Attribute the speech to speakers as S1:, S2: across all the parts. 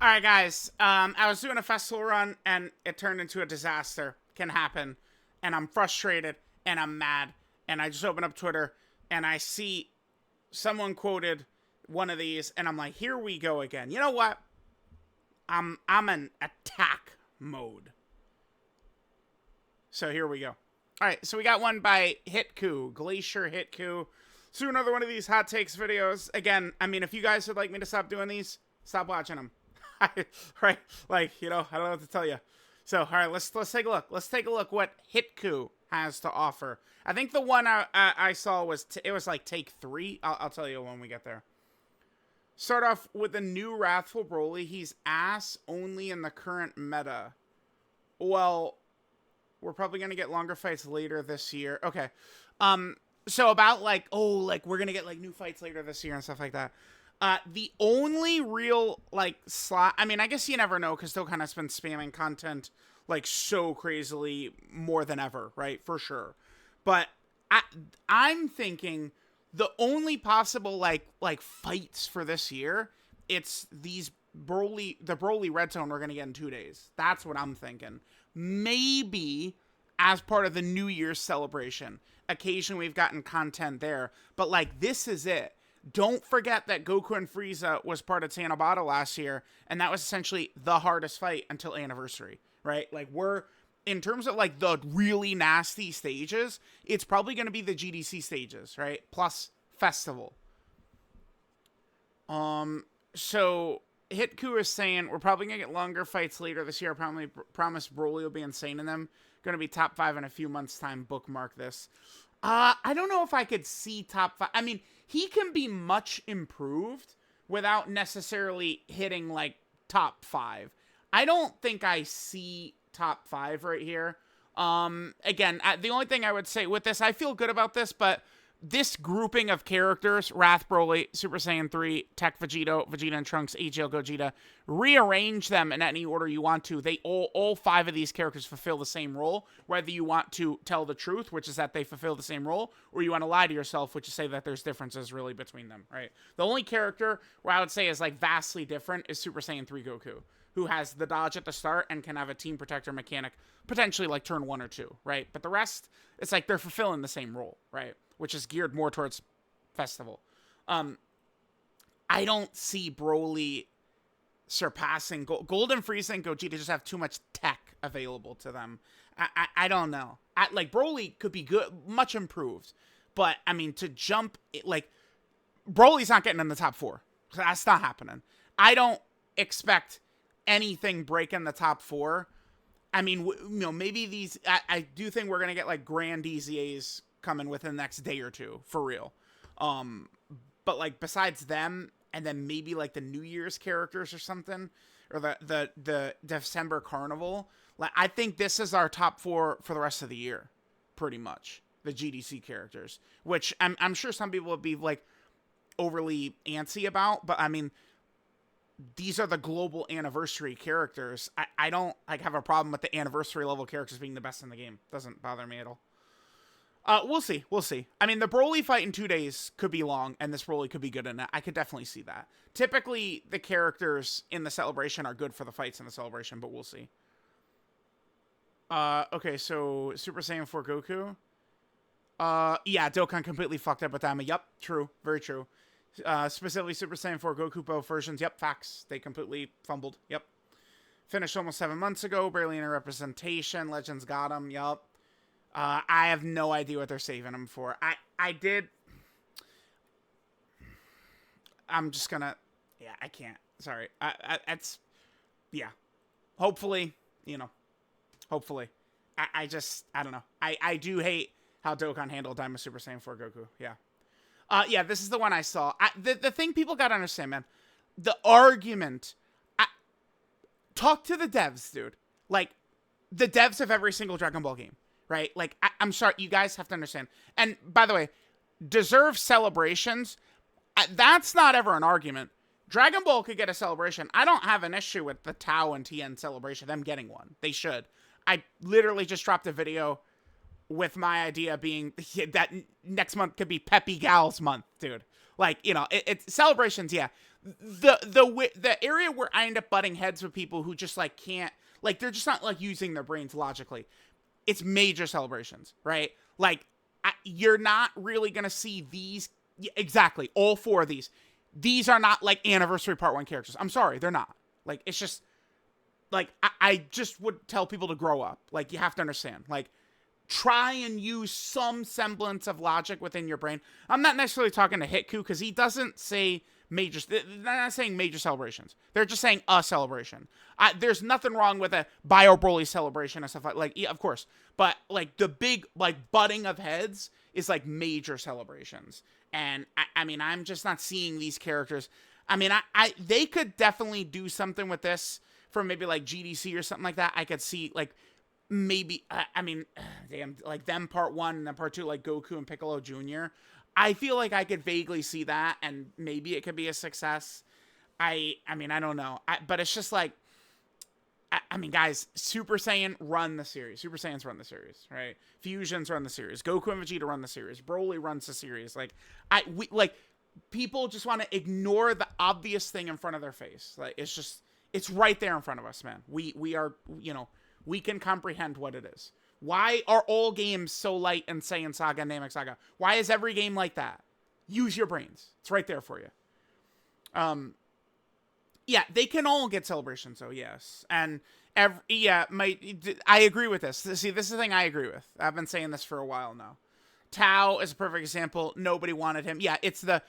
S1: All right, guys. I was doing a festival run and it turned into a disaster. Can happen, and I'm frustrated and I'm mad. And I just open up Twitter and I see someone quoted one of these, and I'm like, here we go again. You know what? I'm in attack mode. So here we go. All right, so we got one by Hitku, Glacier Hitku. So another one of these hot takes videos. Again, I mean, if you guys would like me to stop doing these, stop watching them. Right? Like, I don't know what to tell you. So, all right, let's take a look. Let's take a look what Hitku has to offer. I think the one I saw was, it was like take 3. I'll tell you when we get there. Start off with the new Wrathful Broly. He's ass only in the current meta. Well, we're probably going to get longer fights later this year. Okay. So about like, we're going to get like new fights later this year and stuff like that. The only real like slot, I mean, I guess you never know because Dokkan has been spamming content like so crazily more than ever, right? For sure. But I'm thinking the only possible like fights for this year, it's the Broly Red Zone we're going to get in 2 days. That's what I'm thinking. Maybe as part of the New Year's celebration. Occasionally we've gotten content there, but like this is it. Don't forget that Goku and Frieza was part of Tanabata last year, and that was essentially the hardest fight until Anniversary, right? Like we're, in terms of like the really nasty stages, it's probably going to be the GDC stages, right? Plus Festival. So Hitku is saying we're probably going to get longer fights later this year. I promise Broly will be insane in them. Going to be top 5 in a few months' time. Bookmark this. I don't know if I could see top 5. I mean, he can be much improved without necessarily hitting like top 5. I don't think I see top 5 right here. Again, the only thing I would say with this, I feel good about this, but this grouping of characters, Wrath Broly, Super Saiyan 3, Tech Vegeta, Vegeta and Trunks, AGL Gogeta, rearrange them in any order you want to. They all 5 of these characters fulfill the same role, whether you want to tell the truth, which is that they fulfill the same role, or you want to lie to yourself, which is say that there's differences really between them, right? The only character where I would say is like vastly different is Super Saiyan 3 Goku, who has the dodge at the start and can have a team protector mechanic potentially like turn 1 or 2, right? But the rest, it's like they're fulfilling the same role, right? Which is geared more towards Festival. I don't see Broly surpassing Golden Frieza and Gogeta. Just have too much tech available to them. I don't know. Like Broly could be good, much improved, but I mean to jump like Broly's not getting in the top 4. That's not happening. I don't expect anything breaking the top 4. I mean, maybe these. I do think we're gonna get like grand EZAs coming within the next day or 2 for real. But like besides them, and then maybe like the New Year's characters or something, or the December Carnival. Like I think this is our top 4 for the rest of the year, pretty much. The GDC characters, which I'm sure some people would be like overly antsy about, but I mean, these are the global anniversary characters. I don't like have a problem with the anniversary level characters being the best in the game. Doesn't bother me at all. We'll see. We'll see. I mean, the Broly fight in 2 days could be long, and this Broly could be good in it. I could definitely see that. Typically, the characters in the celebration are good for the fights in the celebration, but we'll see. Okay, so Super Saiyan 4 Goku. Yeah, Dokkan completely fucked up with Daima. Yup, true. Very true. Specifically Super Saiyan 4 Goku both versions. Yep, facts. They completely fumbled. Yep. Finished almost 7 months ago. Barely any representation. Legends got him. Yup. I have no idea what they're saving him for. I'm just gonna, yeah, I can't. Sorry. It's, yeah. Hopefully, hopefully. I don't know. I do hate how Dokkan handled Daima Super Saiyan 4 Goku. Yeah. Yeah, this is the one I saw. The thing people gotta understand, man. The argument. Talk to the devs, dude. Like, the devs of every single Dragon Ball game. Right? Like, I'm sorry, you guys have to understand. And, by the way, deserve celebrations. That's not ever an argument. Dragon Ball could get a celebration. I don't have an issue with the Tao and Tien celebration. Them getting one. They should. I literally just dropped a video with my idea being that next month could be Peppy Gal's month, dude. Like, you know, it's celebrations, yeah. The area where I end up butting heads with people who just like can't, like, they're just not like using their brains logically. It's major celebrations, right? Like, you're not really gonna see these exactly all four of these. These are not like anniversary part 1 characters. I'm sorry, they're not. Like, it's just like I just would tell people to grow up. Like, you have to understand. Like, try and use some semblance of logic within your brain. I'm not necessarily talking to Hitku because he doesn't say major. They're not saying major celebrations. They're just saying a celebration. There's nothing wrong with a Bio Broly celebration and stuff like yeah, of course. But like the big like butting of heads is like major celebrations. And I mean, I'm just not seeing these characters. I mean, they could definitely do something with this for maybe like GDC or something like that. I could see like maybe, I mean, damn, like them part 1 and then part 2, like Goku and Piccolo Jr. I feel like I could vaguely see that, and maybe it could be a success. I mean, I don't know. But it's just like, I mean, guys, Super Saiyan run the series. Super Saiyans run the series, right? Fusions run the series. Goku and Vegeta run the series. Broly runs the series. Like, people just want to ignore the obvious thing in front of their face. Like, it's just, it's right there in front of us, man. We are, you know, we can comprehend what it is. Why are all games so light in Saiyan Saga and Namek Saga? Why is every game like that? Use your brains. It's right there for you. Yeah, they can all get celebrations, though, yes. And, I agree with this. See, this is the thing I agree with. I've been saying this for a while now. Tao is a perfect example. Nobody wanted him. Yeah, it's the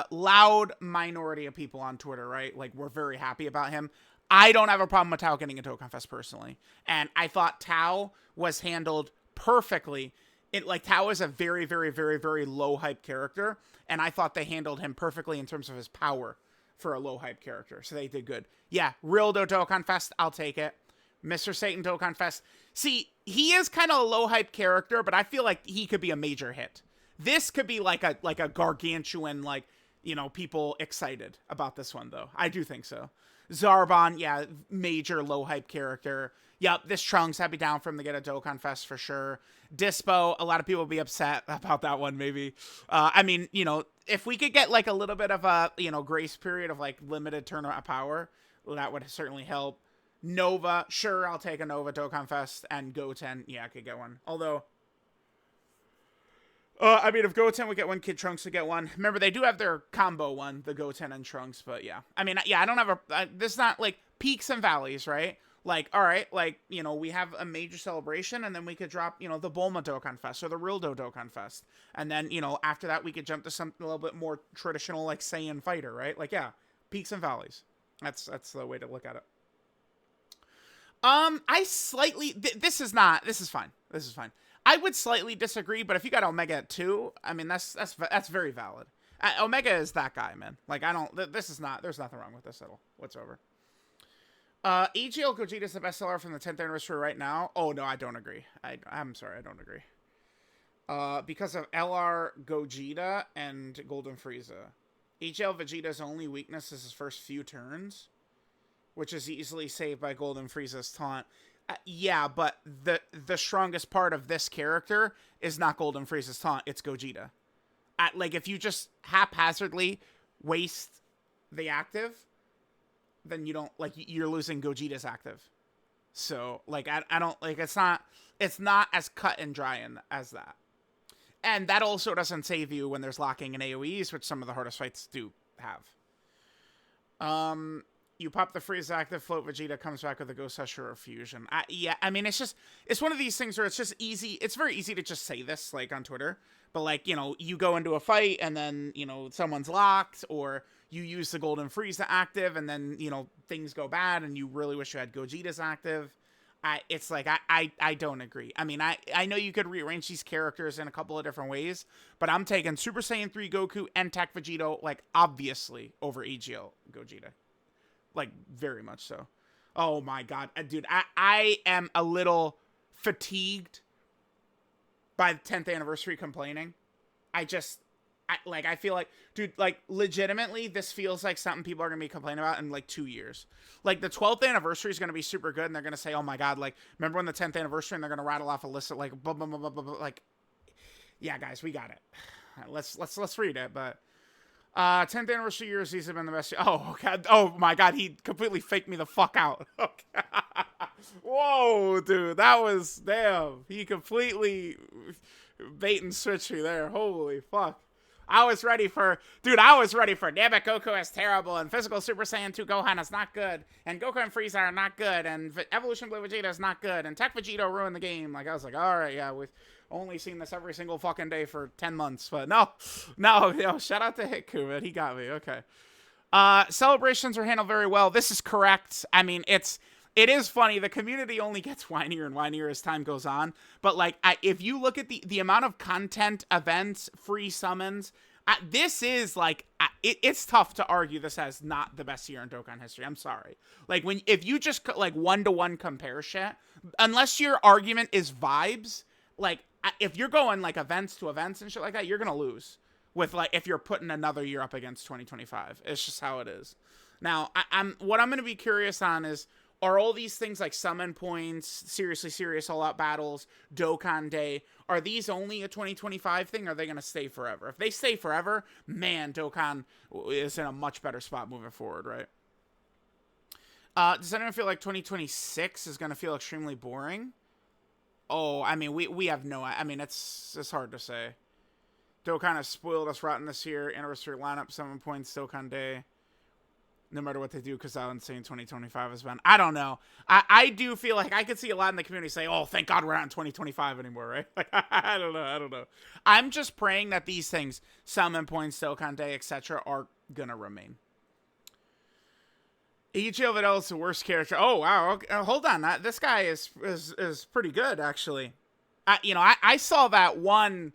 S1: loud minority of people on Twitter, right? Like, we're very happy about him. I don't have a problem with Tao getting a Dokkan Fest personally. And I thought Tao was handled perfectly. Tao is a very, very, very, very low hype character. And I thought they handled him perfectly in terms of his power for a low hype character. So they did good. Yeah, real Dokkan Fest, I'll take it. Mr. Satan Dokkan Fest. See, he is kind of a low hype character, but I feel like he could be a major hit. This could be like a gargantuan, like, you know, people excited about this one, though. I do think so. Zarbon, yeah, major low hype character. Yep, this Trunks, I'd be down for him to get a Dokkan Fest for sure. Dispo, a lot of people will be upset about that one, maybe. I mean, you know, if we could get like a little bit of a, you know, grace period of like limited tournament power, well, that would certainly help. Nova, sure, I'll take a Nova Dokkan Fest. And Goten, yeah, I could get one. Although, I mean, if Goten would get one, Kid Trunks would get one. Remember, they do have their combo one, the Goten and Trunks, but yeah. I mean, yeah, I don't have this is not, like, peaks and valleys, right? Like, all right, like, you know, we have a major celebration, and then we could drop, you know, the Bulma Dokkan Fest or the Rildo Dokkan Fest. And then, you know, after that, we could jump to something a little bit more traditional, like Saiyan Fighter, right? Like, yeah, peaks and valleys. That's the way to look at it. I slightly, this is fine. This is fine. I would slightly disagree, but if you got Omega at 2, I mean, that's very valid. Omega is that guy, man. Like, there's nothing wrong with this at all, whatsoever. AGL Gogeta is the best seller from the 10th anniversary right now. Oh, no, I don't agree. I'm sorry, I don't agree. Because of LR Gogeta and Golden Frieza. AGL Vegeta's only weakness is his first few turns, which is easily saved by Golden Frieza's taunt. Yeah, but the strongest part of this character is not Golden Frieza's taunt, it's Gogeta. Like, if you just haphazardly waste the active, then you don't, like, you're losing Gogeta's active. So, like, I don't, like, it's not as cut and dry as that. And that also doesn't save you when there's locking and AoEs, which some of the hardest fights do have. You pop the Frieza active, float Vegeta comes back with a Ghost Usher or Fusion. Yeah, I mean, it's one of these things where it's just easy. It's very easy to just say this, like, on Twitter. But, like, you know, you go into a fight and then, you know, someone's locked, or you use the Golden Frieza active and then, you know, things go bad and you really wish you had Gogeta's active. It's like, I don't agree. I mean, I know you could rearrange these characters in a couple of different ways, but I'm taking Super Saiyan 3 Goku and Tech Vegeta, like, obviously over AGL Gogeta. Like, very much so. Oh my god. Dude, I am a little fatigued by the 10th anniversary complaining. I feel like, dude, like, legitimately, this feels like something people are going to be complaining about in, like, 2 years. Like, the 12th anniversary is going to be super good, and they're going to say, oh my god, like, remember when the 10th anniversary, and they're going to rattle off a list of, like, blah, blah, blah, blah, blah, blah, like, yeah, guys, we got it. Let's read it, but... 10th anniversary years, these have been the best. Oh, God. Oh, my God. He completely faked me the fuck out. Okay. Whoa, dude. That was, damn. He completely bait and switched me there. Holy fuck. I was ready for, damn it, Goku is terrible, and Physical Super Saiyan 2 Gohan is not good, and Goku and Frieza are not good, and Evolution Blue Vegeta is not good, and Tech Vegeta ruined the game. Like, I was like, alright, yeah, we've only seen this every single fucking day for 10 months, but no, shout out to Hitku, man, he got me, okay. Celebrations are handled very well. This is correct. I mean, it is funny. The community only gets whinier and whinier as time goes on. But, like, if you look at the amount of content, events, free summons, this is, like, it's tough to argue this as not the best year in Dokkan history. I'm sorry. Like, if you just, like, one-to-one compare shit, unless your argument is vibes, like, if you're going, like, events to events and shit like that, you're going to lose. With, like, if you're putting another year up against 2025. It's just how it is. Now, what I'm going to be curious on is, are all these things like summon points, seriously serious all-out battles, Dokkan Day, are these only a 2025 thing, or are they going to stay forever? If they stay forever, man, Dokkan is in a much better spot moving forward, right? Does anyone feel like 2026 is going to feel extremely boring? Oh, I mean, we have no... I mean, it's hard to say. Dokkan has spoiled us rotten this year. Anniversary lineup, 7 points, Dokkan Day. No matter what they do, because how insane 2025 has been. I don't know. I do feel like I could see a lot in the community say, oh, thank God we're not in 2025 anymore, right? Like, I don't know. I'm just praying that these things, summon points, Dokkan Day, etc., are going to remain. AGL Videl is the worst character. Oh, wow. Okay. Hold on. This guy is pretty good, actually. I saw that one...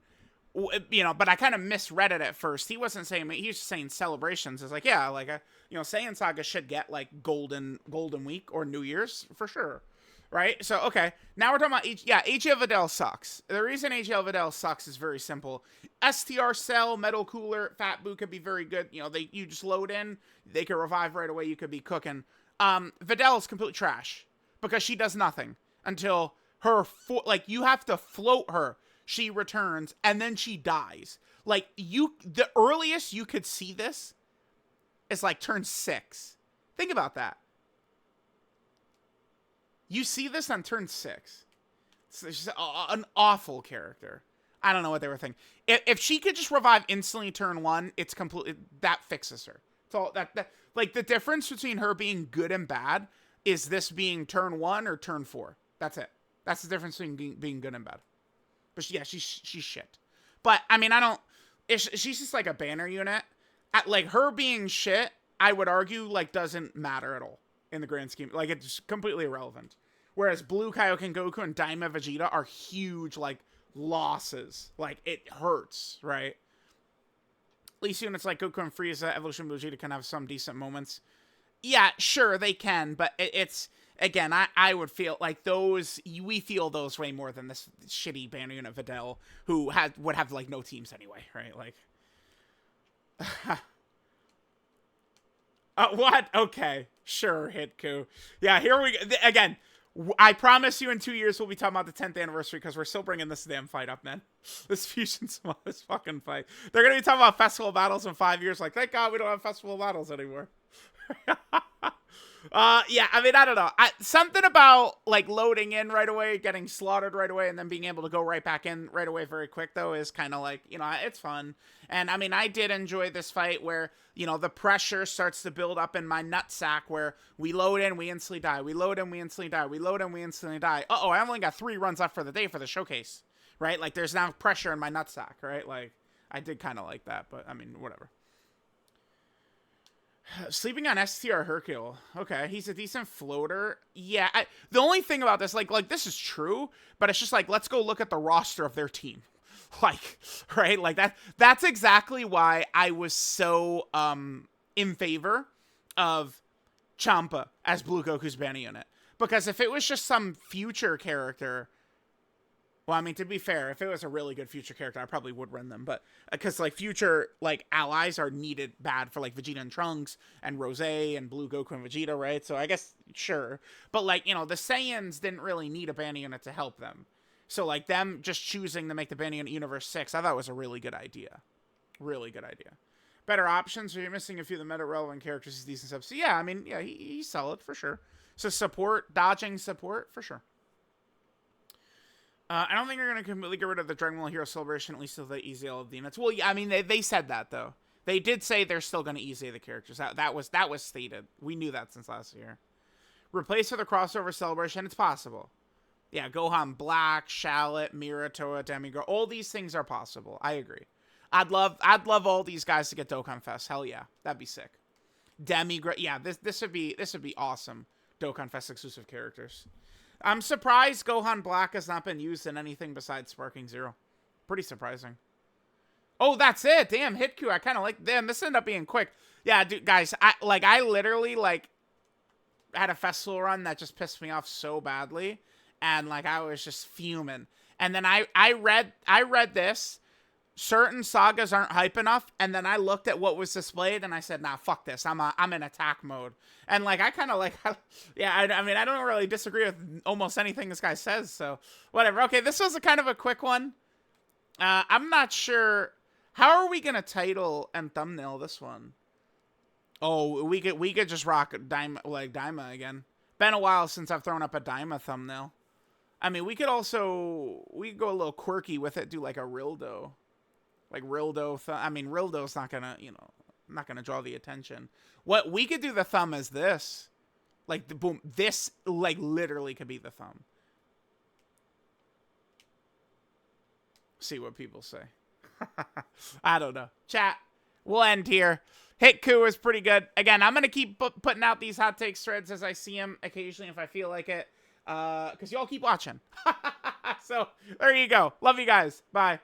S1: but I kind of misread it at first. He wasn't saying, he was just saying celebrations. It's like, yeah, like, Saiyan Saga should get, like, Golden Week or New Year's, for sure. Right? So, okay. Now we're talking about, AGL Videl sucks. The reason AGL Videl sucks is very simple. STR Cell, Metal Cooler, Fat Boo could be very good. You just load in, they can revive right away, you could be cooking. Videl is complete trash. Because she does nothing. Until you have to float her. She returns, and then she dies. Like, the earliest you could see this is, like, turn 6. Think about that. You see this on turn 6. It's just an awful character. I don't know what they were thinking. If she could just revive instantly turn 1, it's completely... That fixes her. It's all that like, the difference between her being good and bad is this being turn 1 or turn 4. That's it. That's the difference between being good and bad. But yeah, she's shit. But, I mean, she's just like a banner unit. Like, her being shit, I would argue, like, doesn't matter at all in the grand scheme. Like, it's completely irrelevant. Whereas Blue Kaioken Goku and Daima Vegeta are huge, like, losses. Like, it hurts, right? At least units like Goku and Frieza, Evolution Blue Vegeta can have some decent moments. Yeah, sure, they can, but it's... Again, I would feel like we feel those way more than this shitty banner unit Videl, who would have, like, no teams anyway, right? Like, what? Okay, sure, Hitku. Yeah, here we go. Again, I promise you in 2 years we'll be talking about the 10th anniversary, because we're still bringing this damn fight up, man. This fusion, this fucking fight. They're going to be talking about festival battles in 5 years, like, thank God we don't have festival battles anymore. Yeah, I mean, I don't know. Something about, like, loading in right away, getting slaughtered right away, and then being able to go right back in right away very quick, though, is kind of like, it's fun. And, I mean, I did enjoy this fight where, the pressure starts to build up in my nutsack where we load in, we instantly die. We load in, we instantly die. We load in, we instantly die. Uh-oh, I only got 3 runs left for the day for the showcase, right? Like, there's now pressure in my nutsack, right? Like, I did kind of like that, but, I mean, whatever. Sleeping on STR Hercule. Okay, he's a decent floater. Yeah, the only thing about this, like this is true, but it's just like, let's go look at the roster of their team. Like, right? Like, that's exactly why I was so in favor of Champa as Blue Goku's banner unit. Because if it was just some future character... Well, I mean, to be fair, if it was a really good future character, I probably would run them. But, because, like, future, like, allies are needed bad for, like, Vegeta and Trunks and Rose and Blue Goku and Vegeta, right? So, I guess, sure. But, like, the Saiyans didn't really need a banner unit to help them. So, like, them just choosing to make the banner unit Universe 6, I thought was a really good idea. Really good idea. better options, or you're missing a few of the meta-relevant characters. He's decent stuff. So yeah, I mean, yeah, he's solid for sure. So support, dodging support, for sure. I don't think they're going to completely get rid of the Dragon Ball Hero Celebration, at least till they easy all of the units. Well, yeah, I mean, they said that, though. They did say they're still going to easy the characters. That was stated. We knew that since last year. Replace with a crossover celebration. It's possible. Yeah, Gohan Black, Shallot, Miratoa, Demigirl. All these things are possible. I agree. I'd love all these guys to get Dokkan Fest. Hell yeah. That'd be sick. Demigirl. Yeah, this would be awesome. Dokkan Fest exclusive characters. I'm surprised Gohan Black has not been used in anything besides Sparking Zero. Pretty surprising. Oh, that's it. Damn, Hitku. I kind of like... Damn, this ended up being quick. Yeah, dude, guys, I literally, had a festival run that just pissed me off so badly. And, I was just fuming. And then I read this. Certain sagas aren't hype enough, and then I looked at what was displayed, and I said, nah, fuck this. I'm in attack mode. And, I kind of, yeah, I mean, I don't really disagree with almost anything this guy says, so whatever. Okay, this was a kind of a quick one. I'm not sure. How are we going to title and thumbnail this one? Oh, we could just rock Daima, Daima again. Been a while since I've thrown up a Daima thumbnail. I mean, we could go a little quirky with it, do, a Rildo. Rildo, I mean, Rildo's not gonna, not gonna draw the attention. What we could do the thumb is this. Boom, this, literally could be the thumb. See what people say. I don't know. Chat, we'll end here. Hitku was pretty good. Again, I'm gonna keep putting out these hot takes threads as I see them occasionally if I feel like it. Because y'all keep watching. So, there you go. Love you guys. Bye.